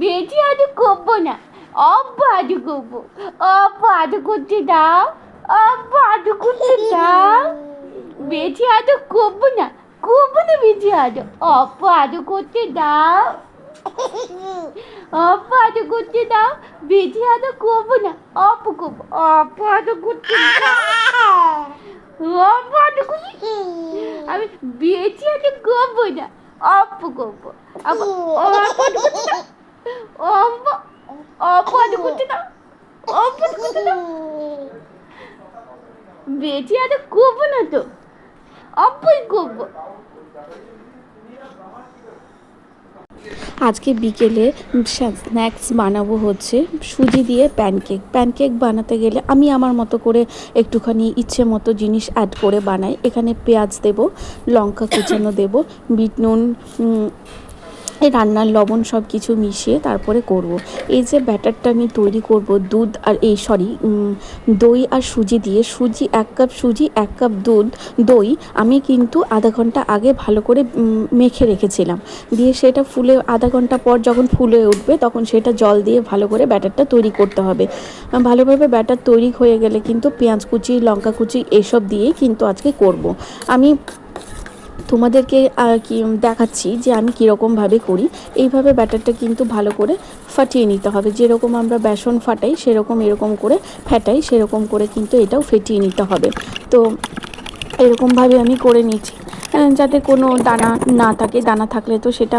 বেশি আদর করবো না, অল্প আদর করবো, অল্প আদর করতে দাও, অল্প আদর করতে দাও। বেশি আদর করবো না, করবো না বেশি আদর, অল্প আদর করতে দাও, অল্প আদর করতে দাও। বেশি আদর করবো না, অল্প করবো, অল্প আদর করতে দাও, অল্প আদর করতে। আমি বেশি আদর করবো না, অল্প করবো, অল্প আদর করতে দাও, অল্প অল্প আদর করতে দাও, অল্প আদর করতে দাও। বেশি আদর করবো না তো, অল্পই করবো। আজকে বিকেলে স্ন্যাক্স বানাবো হচ্ছে সুজি দিয়ে প্যানকেক। প্যানকেক বানাতে গেলে আমি আমার মতো করে একটুখানি ইচ্ছে মতো জিনিস অ্যাড করে বানাই। এখানে পেঁয়াজ দেব, লঙ্কা কুচানো দেব, বিট নুন, এই রান্নার লবণ সব কিছু মিশিয়ে তারপরে করব। এই যে ব্যাটারটা আমি তৈরি করব দুধ আর দই আর সুজি দিয়ে, সুজি 1 কাপ, সুজি 1 কাপ দই আমি কিন্তু আধা ঘন্টা আগে ভালো করে মেখে রেখেছিলাম। দিয়ে সেটা ফুলে আধা ঘন্টা পর যখন ফুলে উঠবে তখন সেটা জল দিয়ে ভালো করে ব্যাটারটা তৈরি করতে হবে। ভালোভাবে ব্যাটার তৈরি হয়ে গেলে কিন্তু পেঁয়াজ কুচি, লঙ্কা কুচি এসব দিয়েই কিন্তু আজকে করব। আমি তোমাদেরকে কি দেখাচ্ছি যে আমি কীরকমভাবে করি। এইভাবে ব্যাটারটা কিন্তু ভালো করে ফাটিয়ে নিতে হবে, যেরকম আমরা বেসন ফাটাই সেরকম এরকম করে ফেটাই, সেরকম করে কিন্তু এটাও ফেটিয়ে নিতে হবে। তো এরকমভাবে আমি করে নিচ্ছি যাতে কোনো দানা না থাকে। দানা থাকলে তো সেটা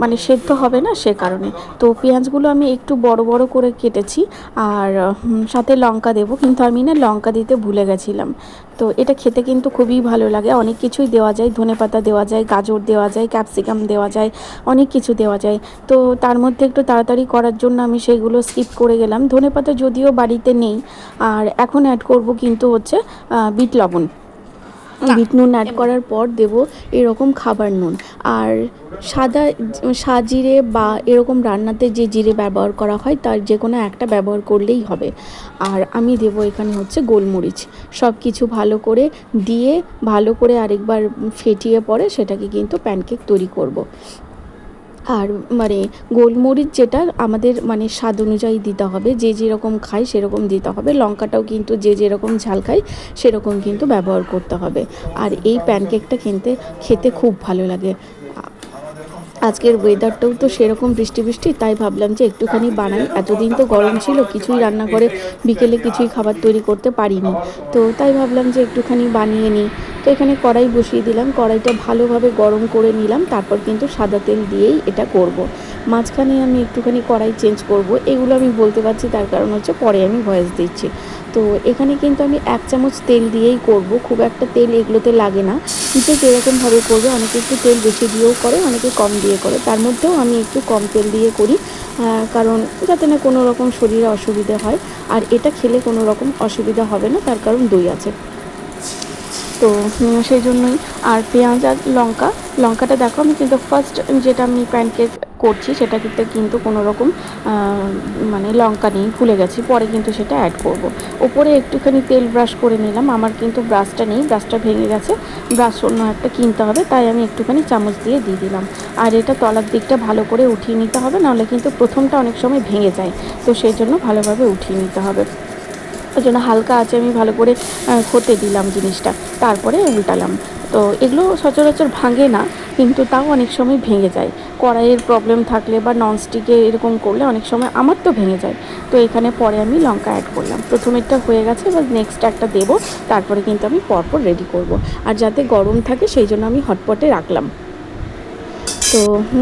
মানে সেদ্ধ হবে না, সে কারণে। তো পেঁয়াজগুলো আমি একটু বড় বড় করে কেটেছি, আর সাথে লঙ্কা দেবো, কিন্তু আমি না লঙ্কা দিতে ভুলে গেছিলাম। তো এটা খেতে কিন্তু খুবই ভালো লাগে, অনেক কিছুই দেওয়া যায়, ধনেপাতা দেওয়া যায়, গাজর দেওয়া যায়, ক্যাপসিকাম দেওয়া যায়, অনেক কিছু দেওয়া যায়। তো তার মধ্যে একটু তাড়াতাড়ি করার জন্য আমি সেইগুলো স্কিপ করে গেলাম। ধনেপাতা যদিও বাড়িতে নেই। আর এখন অ্যাড করব কিন্তু হচ্ছে বিট লবণ। বিট নুন অ্যাড করার পর দেব এরকম খাবার নুন, আর সাজিরে বা এরকম রান্নাতে যে জিরে ব্যবহার করা হয় তার যে কোনো একটা ব্যবহার করলেই হবে। আর আমি দেব এখানে হচ্ছে গোলমরিচ। সব কিছু ভালো করে দিয়ে ভালো করে আরেকবার ফেটিয়ে পরে সেটাকে কিন্তু প্যানকেক তৈরি করব। আর মানে গোলমরিচ যেটা আমাদের মানে স্বাদ অনুযায়ী দিতে হবে, যে যেরকম খায় সেরকম দিতে হবে। লঙ্কাটাও কিন্তু যে যেরকম ঝাল খায় সেরকম কিন্তু ব্যবহার করতে হবে। আর এই প্যানকেকটা খেতে খুব ভালো লাগে। আজকের ওয়েদারটাও তো সেরকম বৃষ্টি বৃষ্টি, তাই ভাবলাম যে একটুখানি বানাই। এতদিন তো গরম ছিল, কিছুই রান্না করে বিকেলে কিছুই খাবার তৈরি করতে পারিনি, তো তাই ভাবলাম যে একটুখানি বানিয়ে নিই। তো এখানে কড়াই বসিয়ে দিলাম, কড়াইটা ভালোভাবে গরম করে নিলাম, তারপর কিন্তু সাদা তেল দিয়েই এটা করব। মাঝখানে আমি একটুখানি কড়াই চেঞ্জ করব, এগুলো আমি বলতে পারছি তার কারণ হচ্ছে পরে আমি ভয়েস দিচ্ছি। তো এখানে কিন্তু আমি 1 চামচ তেল দিয়েই করব, খুব একটা তেল এগুলোতে লাগে না। যে যেরকমভাবে করবে, অনেকে একটু তেল বেশি দিয়েও করে, অনেকে কম দিয়ে করে, তার মধ্যেও আমি একটু কম তেল দিয়ে করি, কারণ যাতে না কোনো রকম শরীরে অসুবিধে হয়। আর এটা খেলে কোনো রকম অসুবিধা হবে না, তার কারণ দই আছে। তো সেই জন্যই। আর পেঁয়াজ আর লঙ্কাটা দেখো, আমি কিন্তু ফার্স্ট যেটা আমি প্যানকেক করছি সেটাতে কিন্তু কোনো রকম মানে লঙ্কা নেই, ভুলে গেছি, পরে কিন্তু সেটা অ্যাড করব। ওপরে একটুখানি তেল ব্রাশ করে নিলাম, আমার কিন্তু ব্রাশটা নেই, ব্রাশটা ভেঙে গেছে, ব্রাশ অন্য একটা কিনতে হবে, তাই আমি একটুখানি চামচ দিয়ে দিলাম। আর এটা তলার দিকটা ভালো করে উঠিয়ে নিতে হবে, নাহলে কিন্তু প্রথমটা অনেক সময় ভেঙে যায়, তো সেই জন্য ভালোভাবে উঠিয়ে নিতে হবে। ওই জন্য হালকা আছে আমি ভালো করে হতে দিলাম জিনিসটা, তারপরে উল্টালাম। তো এগুলো সচরাচর ভাঙে না, কিন্তু তাও অনেক সময় ভেঙে যায়। কড়াইয়ের প্রবলেম থাকলে বা ননস্টিকে এরকম করলে অনেক সময় আমার তো ভেঙে যায়। তো এখানে পরে আমি লঙ্কা অ্যাড করলাম, প্রথমেরটা হয়ে গেছে, এবার নেক্সট একটা দেবো, তারপরে কিন্তু আমি পরপর রেডি করব। আর যাতে গরম থাকে সেই জন্য আমি হটপটে রাখলাম। তো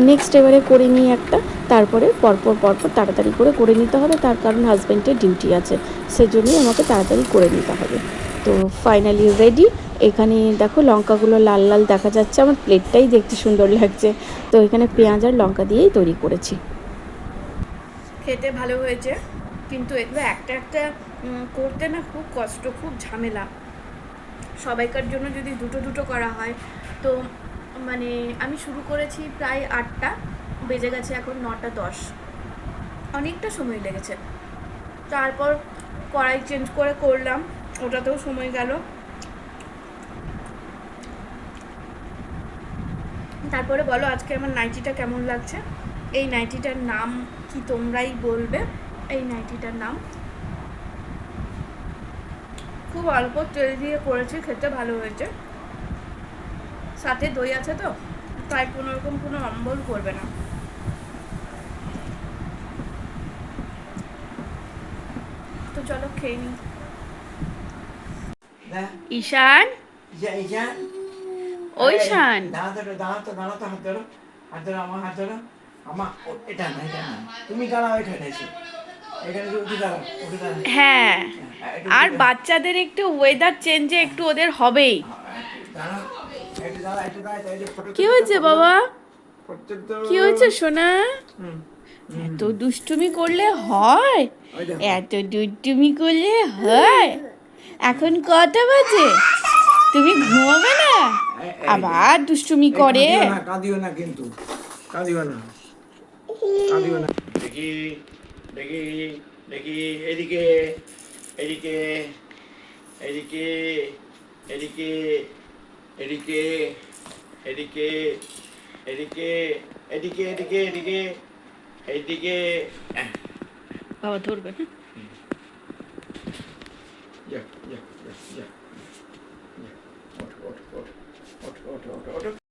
নেক্সট এবারে করে নিই একটা, তারপরে পরপর তাড়াতাড়ি করে নিতে হবে, তার কারণ হাজব্যান্ডের ডিউটি আছে, সেজন্যই আমাকে তাড়াতাড়ি করে নিতে হবে। তো ফাইনালি রেডি। এখানে দেখো লঙ্কাগুলো লাল লাল দেখা যাচ্ছে, আমার প্লেটটাই দেখতে সুন্দর লাগছে। তো এখানে পেঁয়াজ আর লঙ্কা দিয়েই তৈরি করেছি। খেতে ভালো হয়েছে, কিন্তু এগুলো একটা একটা করতে না খুব কষ্ট, খুব ঝামেলা। সবাইকার জন্য যদি দুটো দুটো করা হয়, তো মানে আমি শুরু করেছি প্রায় 8টা, বেজে গেছে এখন 9টা 10, অনেকটা সময় লেগেছে। তারপর কড়াই চেঞ্জ করে করলাম, ওটাতেও সময় গেল। তারপরে বলো আজকে আমার নাইটিটা কেমন লাগছে। এই নাইটিটার নাম কি তোমরাই বলবে। এই নাইটিটার নাম খুব অল্প তেল দিয়ে করেছি, খেতে ভালো হয়েছে। সাথে দই আছে তো, তাই কোনো রকম কোনো অম্বল করবে না। তো চলো খেয়ে নিই। ঈশান, ওই শান, দাঁড়াতো হাত ধরো, আমার হাত ধরো। এটা না তুমি দাঁড়াও এখানে এসে, এখানে উঠে দাঁড়াও। হ্যাঁ, আর বাচ্চাদের একটু ওয়েদার চেঞ্জে একটু ওদের হবেই। কি হয়েছে বাবা, কি হয়েছে সোনা? এত দুষ্টুমি করলে হয়? এত দুষ্টুমি করলে হয়? এখন কটা বাজে? তুমি ঘুমাবে না? আবার দুষ্টুমি করে। কাঁদিও না কিন্তু, কাঁদিও না। দেখি দেখি দেখি, এদিকে এদিকে এদিকে এদিকে এদিকে এদিকে এদিকে এদিকে এদিকে এদিকে এইদিকে। বাবা ধরবে না। যা যা যা যা, ওঠো ওঠো ওঠো ওঠো ওঠো ওঠো ওঠো